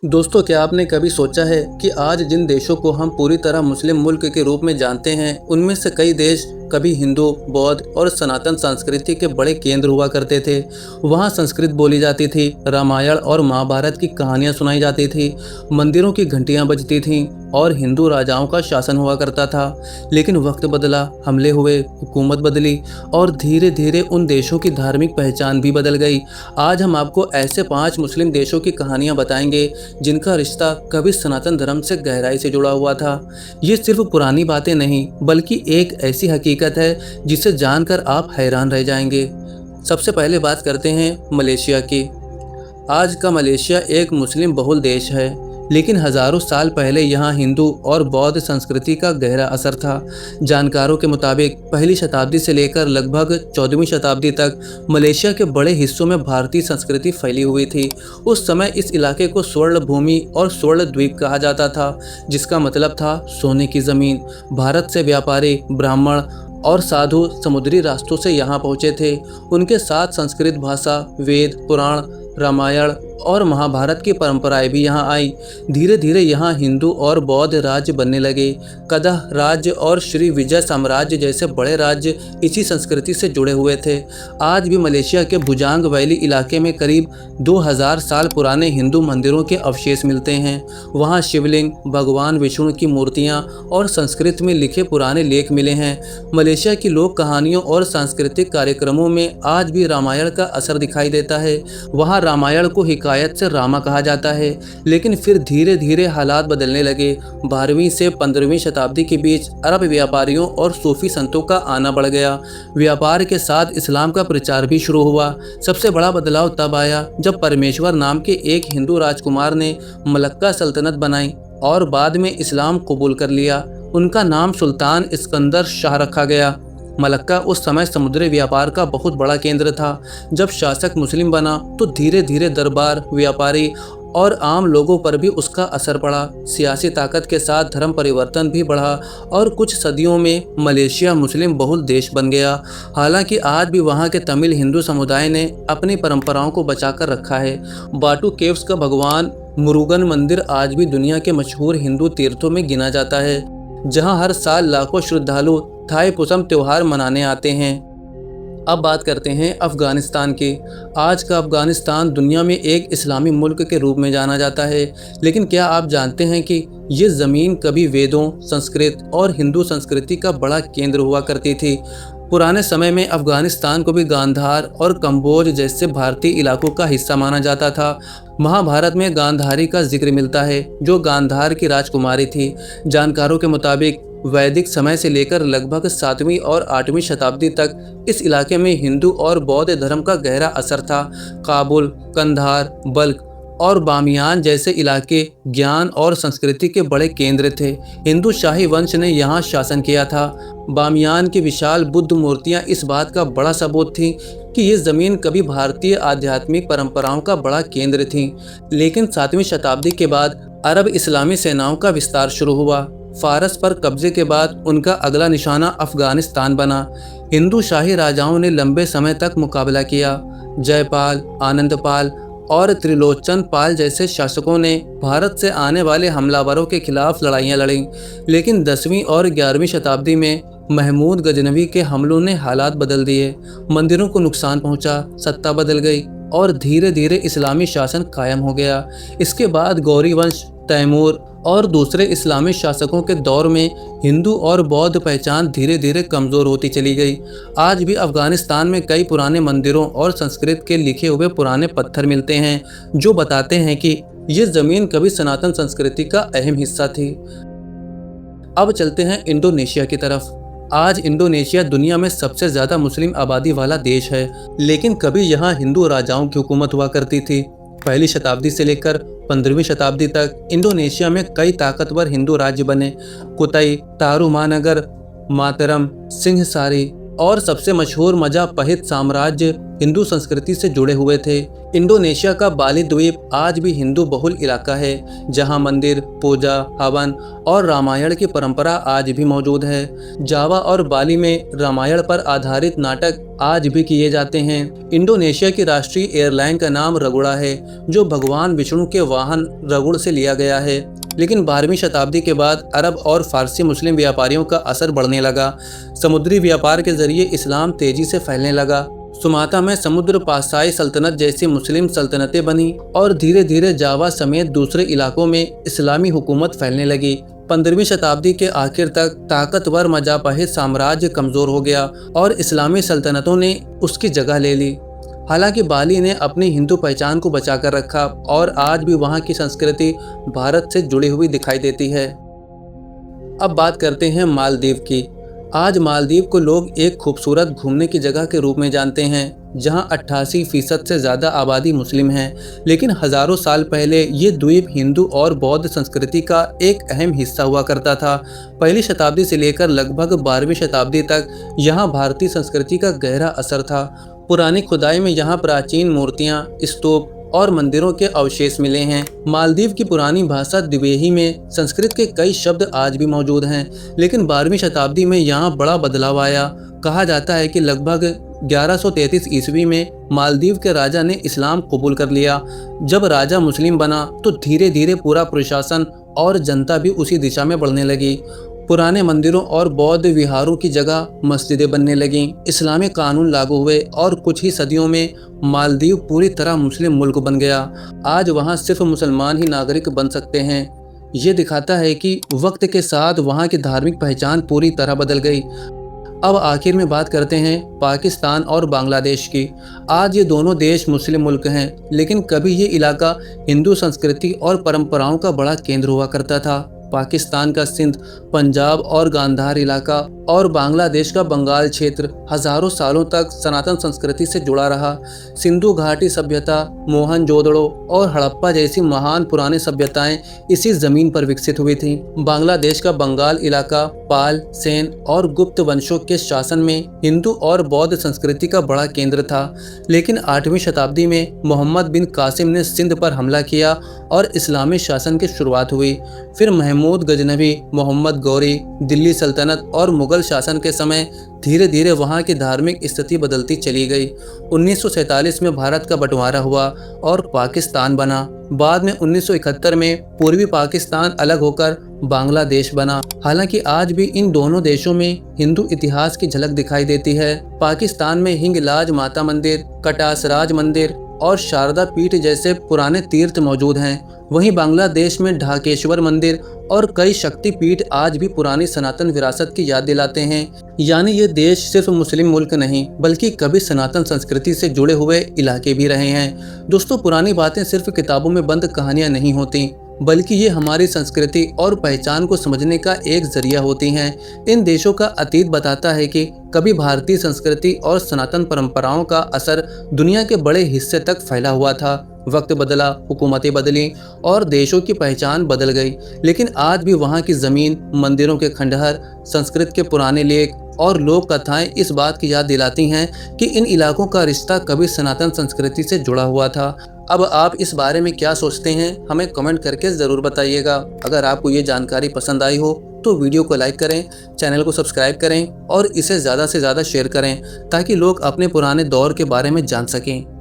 दोस्तों, क्या आपने कभी सोचा है कि आज जिन देशों को हम पूरी तरह मुस्लिम मुल्क के रूप में जानते हैं, उनमें से कई देश कभी हिंदू, बौद्ध और सनातन संस्कृति के बड़े केंद्र हुआ करते थे। वहाँ संस्कृत बोली जाती थी, रामायण और महाभारत की कहानियाँ सुनाई जाती थी, मंदिरों की घंटियाँ बजती थीं और हिंदू राजाओं का शासन हुआ करता था। लेकिन वक्त बदला, हमले हुए, हुकूमत बदली और धीरे धीरे उन देशों की धार्मिक पहचान भी बदल गई। आज हम आपको ऐसे 5 मुस्लिम देशों की कहानियाँ बताएंगे जिनका रिश्ता कभी सनातन धर्म से गहराई से जुड़ा हुआ था। ये सिर्फ पुरानी बातें नहीं, बल्कि एक ऐसी हकीकत है जिसे जानकर आप हैरान रह जाएंगे। सबसे पहले बात करते हैं मलेशिया की। आज का मलेशिया एक मुस्लिम बहुल देश है, लेकिन हजारों साल पहले यहाँ हिंदू और बौद्ध संस्कृति का गहरा असर था। जानकारों के मुताबिक पहली शताब्दी से लेकर लगभग 14वीं शताब्दी तक मलेशिया के बड़े हिस्सों में भारतीय संस्कृति फैली हुई थी। उस समय इस इलाके को स्वर्ण भूमि और स्वर्ण द्वीप कहा जाता था, जिसका मतलब था सोने की ज़मीन। भारत से व्यापारी, ब्राह्मण और साधु समुद्री रास्तों से यहाँ पहुँचे थे। उनके साथ संस्कृत भाषा, वेद, पुराण, रामायण और महाभारत की परंपराएं भी यहाँ आई। धीरे धीरे यहाँ हिंदू और बौद्ध राज्य बनने लगे। कदह राज्य और श्री विजय साम्राज्य जैसे बड़े राज्य इसी संस्कृति से जुड़े हुए थे। आज भी मलेशिया के बुजांग वैली इलाके में करीब 2000 साल पुराने हिंदू मंदिरों के अवशेष मिलते हैं। वहाँ शिवलिंग, भगवान विष्णु की मूर्तियाँ और संस्कृत में लिखे पुराने लेख मिले हैं। मलेशिया की लोक कहानियों और सांस्कृतिक कार्यक्रमों में आज भी रामायण का असर दिखाई देता है। वहाँ रामायण को हिकायत से रामा कहा जाता है, लेकिन फिर धीरे धीरे हालात बदलने लगे। 12वीं से 15वीं शताब्दी के बीच अरब व्यापारियों और सूफी संतों का आना बढ़ गया। व्यापार के साथ इस्लाम का प्रचार भी शुरू हुआ। सबसे बड़ा बदलाव तब आया जब परमेश्वर नाम के एक हिंदू राजकुमार ने मलक्का सल्तनत बनाई और बाद में इस्लाम कबूल कर लिया। उनका नाम सुल्तान इस्कंदर शाह रखा गया। मलक्का उस समय समुद्री व्यापार का बहुत बड़ा केंद्र था। जब शासक मुस्लिम बना तो धीरे धीरे दरबार, व्यापारी और आम लोगों पर भी उसका असर पड़ा। सियासी ताकत के साथ धर्म परिवर्तन भी बढ़ा और कुछ सदियों में मलेशिया मुस्लिम बहुल देश बन गया। हालांकि आज भी वहाँ के तमिल हिंदू समुदाय ने अपनी परंपराओं को बचाकर रखा है। बाटू केव्स का भगवान मुरुगन मंदिर आज भी दुनिया के मशहूर हिंदू तीर्थों में गिना जाता है, जहाँ हर साल लाखों श्रद्धालु थाई पुसम त्योहार मनाने आते हैं। अब बात करते हैं अफ़गानिस्तान की। आज का अफ़गानिस्तान दुनिया में एक इस्लामी मुल्क के रूप में जाना जाता है, लेकिन क्या आप जानते हैं कि ये ज़मीन कभी वेदों, संस्कृत और हिंदू संस्कृति का बड़ा केंद्र हुआ करती थी। पुराने समय में अफ़गानिस्तान को भी गांधार और कंबोज जैसे भारतीय इलाकों का हिस्सा माना जाता था। महाभारत में गांधारी का जिक्र मिलता है, जो गांधार की राजकुमारी थी। जानकारों के मुताबिक वैदिक समय से लेकर लगभग 7वीं और 8वीं शताब्दी तक इस इलाके में हिंदू और बौद्ध धर्म का गहरा असर था। काबुल, कंधार, बल्ख और बामियान जैसे इलाके ज्ञान और संस्कृति के बड़े केंद्र थे। हिंदू शाही वंश ने यहाँ शासन किया था। बामियान की विशाल बुद्ध मूर्तियाँ इस बात का बड़ा सबूत थी कि ये ज़मीन कभी भारतीय आध्यात्मिक परंपराओं का बड़ा केंद्र थी। लेकिन 7वीं शताब्दी के बाद अरब इस्लामी सेनाओं का विस्तार शुरू हुआ। फारस पर कब्जे के बाद उनका अगला निशाना अफ़गानिस्तान बना। हिंदू शाही राजाओं ने लंबे समय तक मुकाबला किया। जयपाल, आनंदपाल और त्रिलोचन पाल जैसे शासकों ने भारत से आने वाले हमलावरों के खिलाफ लड़ाइयाँ लड़ीं, लेकिन 10वीं और 11वीं शताब्दी में महमूद गजनवी के हमलों ने हालात बदल दिए। मंदिरों को नुकसान पहुंचा, सत्ता बदल गई और धीरे धीरे इस्लामी शासन कायम हो गया। इसके बाद गौरी वंश, तैमूर और दूसरे इस्लामी शासकों के दौर में हिंदू और बौद्ध पहचान धीरे धीरे कमज़ोर होती चली गई। आज भी अफ़गानिस्तान में कई पुराने मंदिरों और संस्कृत के लिखे हुए पुराने पत्थर मिलते हैं, जो बताते हैं कि ये ज़मीन कभी सनातन संस्कृति का अहम हिस्सा थी। अब चलते हैं इंडोनेशिया की तरफ। आज इंडोनेशिया दुनिया में सबसे ज़्यादा मुस्लिम आबादी वाला देश है, लेकिन कभी यहाँ हिंदू राजाओं की हुकूमत हुआ करती थी। पहली शताब्दी से लेकर 15वीं शताब्दी तक इंडोनेशिया में कई ताकतवर हिंदू राज्य बने। कुतई, तारुमानगर, मातरम, सिंहसारी, और सबसे मशहूर मजापहित साम्राज्य हिंदू संस्कृति से जुड़े हुए थे। इंडोनेशिया का बाली द्वीप आज भी हिंदू बहुल इलाका है, जहां मंदिर, पूजा, हवन और रामायण की परंपरा आज भी मौजूद है। जावा और बाली में रामायण पर आधारित नाटक आज भी किए जाते हैं। इंडोनेशिया की राष्ट्रीय एयरलाइन का नाम रगुड़ा है, जो भगवान विष्णु के वाहन रगुड़ से लिया गया है। लेकिन 12वीं शताब्दी के बाद अरब और फारसी मुस्लिम व्यापारियों का असर बढ़ने लगा। समुद्री व्यापार के जरिए इस्लाम तेजी से फैलने लगा। सुमाता में समुद्र पासाई सल्तनत जैसी मुस्लिम सल्तनतें बनी और धीरे धीरे जावा समेत दूसरे इलाकों में इस्लामी हुकूमत फैलने लगी। 15वीं शताब्दी के आखिर तक ताकतवर मजापहित साम्राज्य कमजोर हो गया और इस्लामी सल्तनतों ने उसकी जगह ले ली। हालांकि बाली ने अपनी हिंदू पहचान को बचाकर रखा और आज भी वहां की संस्कृति भारत से जुड़ी हुई दिखाई देती है। अब बात करते हैं मालदीव की। आज मालदीव को लोग एक खूबसूरत घूमने की जगह के रूप में जानते हैं, जहां 88% से ज़्यादा आबादी मुस्लिम है। लेकिन हज़ारों साल पहले ये द्वीप हिंदू और बौद्ध संस्कृति का एक अहम हिस्सा हुआ करता था। पहली शताब्दी से लेकर लगभग 12वीं शताब्दी तक यहाँ भारतीय संस्कृति का गहरा असर था। पुरानी खुदाई में यहाँ प्राचीन मूर्तियाँ, स्तूप और मंदिरों के अवशेष मिले हैं। मालदीव की पुरानी भाषा द्विवेही में संस्कृत के कई शब्द आज भी मौजूद हैं, लेकिन 12वीं शताब्दी में यहाँ बड़ा बदलाव आया। कहा जाता है कि लगभग 1133 ईस्वी में मालदीव के राजा ने इस्लाम कबूल कर लिया। जब राजा मुस्लिम बना तो धीरे धीरे पूरा प्रशासन और जनता भी उसी दिशा में बढ़ने लगी। पुराने मंदिरों और बौद्ध विहारों की जगह मस्जिदें बनने लगीं, इस्लामी कानून लागू हुए और कुछ ही सदियों में मालदीव पूरी तरह मुस्लिम मुल्क बन गया। आज वहां सिर्फ मुसलमान ही नागरिक बन सकते हैं। ये दिखाता है कि वक्त के साथ वहां की धार्मिक पहचान पूरी तरह बदल गई। अब आखिर में बात करते हैं पाकिस्तान और बांग्लादेश की। आज ये दोनों देश मुस्लिम मुल्क हैं, लेकिन कभी ये इलाका हिंदू संस्कृति और परंपराओं का बड़ा केंद्र हुआ करता था। पाकिस्तान का सिंध, पंजाब और गांधार इलाका और बांग्लादेश का बंगाल क्षेत्र हजारों सालों तक सनातन संस्कृति से जुड़ा रहा। सिंधु घाटी सभ्यता, मोहनजोदड़ो और हड़प्पा जैसी महान पुरानी सभ्यताएं इसी जमीन पर विकसित हुई थीं। बांग्लादेश का बंगाल इलाका पाल, सेन और गुप्त वंशों के शासन में हिंदू और बौद्ध संस्कृति का बड़ा केंद्र था। लेकिन 8वीं शताब्दी में मोहम्मद बिन कासिम ने सिंध पर हमला किया और इस्लामी शासन की शुरुआत हुई। फिर महमूद गजनवी, मोहम्मद गौरी, दिल्ली सल्तनत और मुगल शासन के समय धीरे धीरे वहाँ की धार्मिक स्थिति बदलती चली गई। 1947 में भारत का बंटवारा हुआ और पाकिस्तान बना। बाद में 1971 में पूर्वी पाकिस्तान अलग होकर बांग्लादेश बना। हालांकि आज भी इन दोनों देशों में हिंदू इतिहास की झलक दिखाई देती है। पाकिस्तान में हिंगलाज माता मंदिर, कटासराज मंदिर और शारदा पीठ जैसे पुराने तीर्थ मौजूद हैं। वहीं बांग्लादेश में ढाकेश्वर मंदिर और कई शक्ति पीठ आज भी पुरानी सनातन विरासत की याद दिलाते हैं। यानी ये देश सिर्फ मुस्लिम मुल्क नहीं, बल्कि कभी सनातन संस्कृति से जुड़े हुए इलाके भी रहे हैं। दोस्तों, पुरानी बातें सिर्फ किताबों में बंद कहानियां नहीं होती, बल्कि ये हमारी संस्कृति और पहचान को समझने का एक जरिया होती हैं। इन देशों का अतीत बताता है कि कभी भारतीय संस्कृति और सनातन परंपराओं का असर दुनिया के बड़े हिस्से तक फैला हुआ था। वक्त बदला, हुकूमतें बदली और देशों की पहचान बदल गई, लेकिन आज भी वहाँ की ज़मीन, मंदिरों के खंडहर, संस्कृत के पुराने लेख और लोक कथाएं इस बात की याद दिलाती हैं कि इन इलाकों का रिश्ता कभी सनातन संस्कृति से जुड़ा हुआ था। अब आप इस बारे में क्या सोचते हैं, हमें कमेंट करके ज़रूर बताइएगा। अगर आपको ये जानकारी पसंद आई हो तो वीडियो को लाइक करें, चैनल को सब्सक्राइब करें और इसे ज़्यादा से ज़्यादा शेयर करें, ताकि लोग अपने पुराने दौर के बारे में जान सकें।